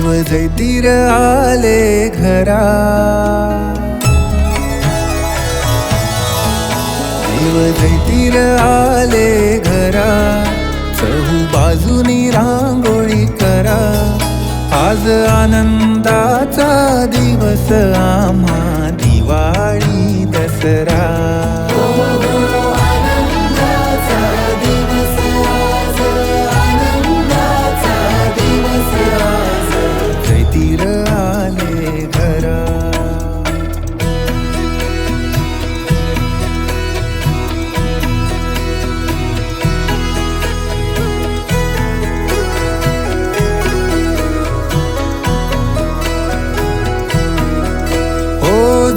जैतीर आले घरा, जैतीर आले घरा, चहू बाजूनी रांगोळी करा. आज आनंदाचा दिवस आम्हा दिवाळी दसरा. जैतीर आले घरा.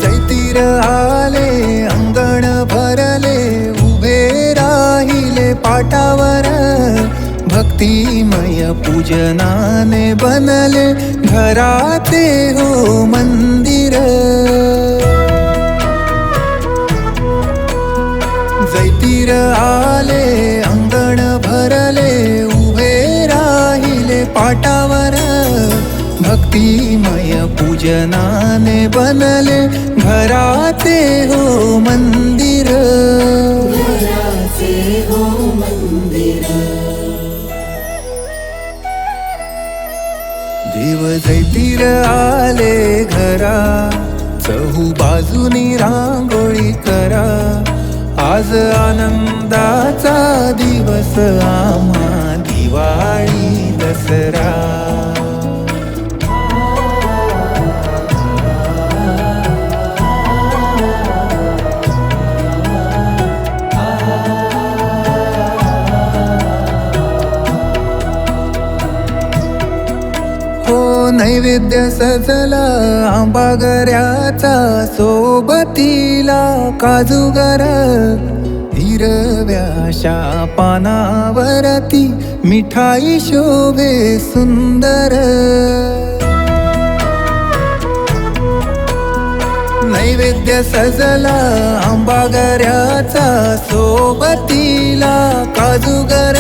जैतीर आले अंगण भरले, उभे राहिले पाटावर. भक्तिमय पूजनाने बनले घराचे हो मंदिर. जैतीर आले अंगण भरले, उभे राहिले पाटावर. भक्तिमय पूजनाने बनले घराचे हो मंदिर. घराचे हो मंदिर. जैतीर आले घरा, चहू बाजूनी रांगोळी करा. आज आनंदाचा दिवस आम्हा दिवाळी दसरा. नैवेद्य सजला आंबागऱ्याचा, सोबतीला काजूगर. हिरव्याशा पानावरती मिठाई शोभे सुंदर. नैवेद्य सजला आंबागऱ्याचा, सोबतीला काजूगर.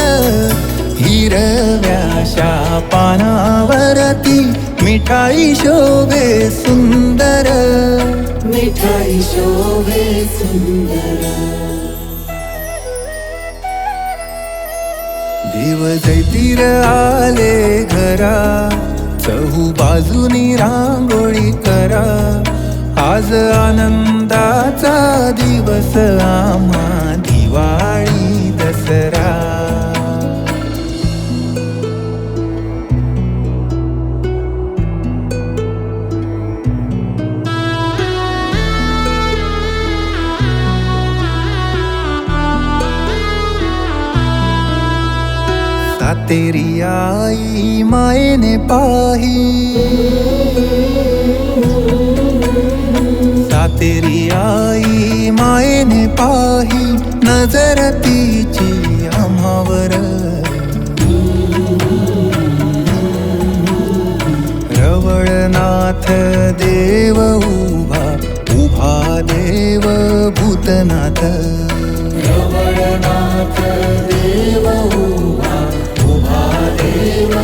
हिरव्याशा पानावरती मिठाई शोभे सुंदर. मिठाई शोभे सुंदर. जैतीर आले घरा, चहू बाजूनी रांगोळी करा. आज आनंदाचा दिवस आम्हा दिवाळी दसरा. सातेरी आई मायेने पाही, सातेरी आई मायेने पाही. नजर तिची आम्हावर. रवळनाथ देव उभा, उभा देव भूतनाथ. रवळनाथ देव उभा, उभा देव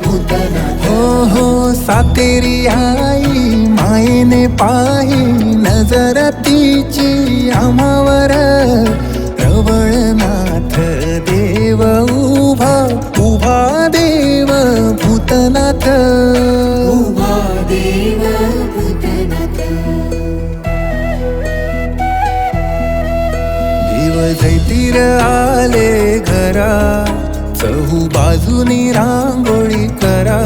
भूतनाथ. हो हो सातेरी आई मायेने पाही. नजर तिची आम्हावर. रवळनाथ देव उभा, उभा देव भूतनाथ. उभा देव भूतनाथ. जैतीर आले घरा, चहू बाजूनी रांगोळी करा.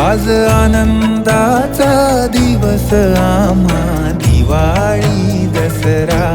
आज आनंदाचा दिवस आम्हा दिवाळी दसरा.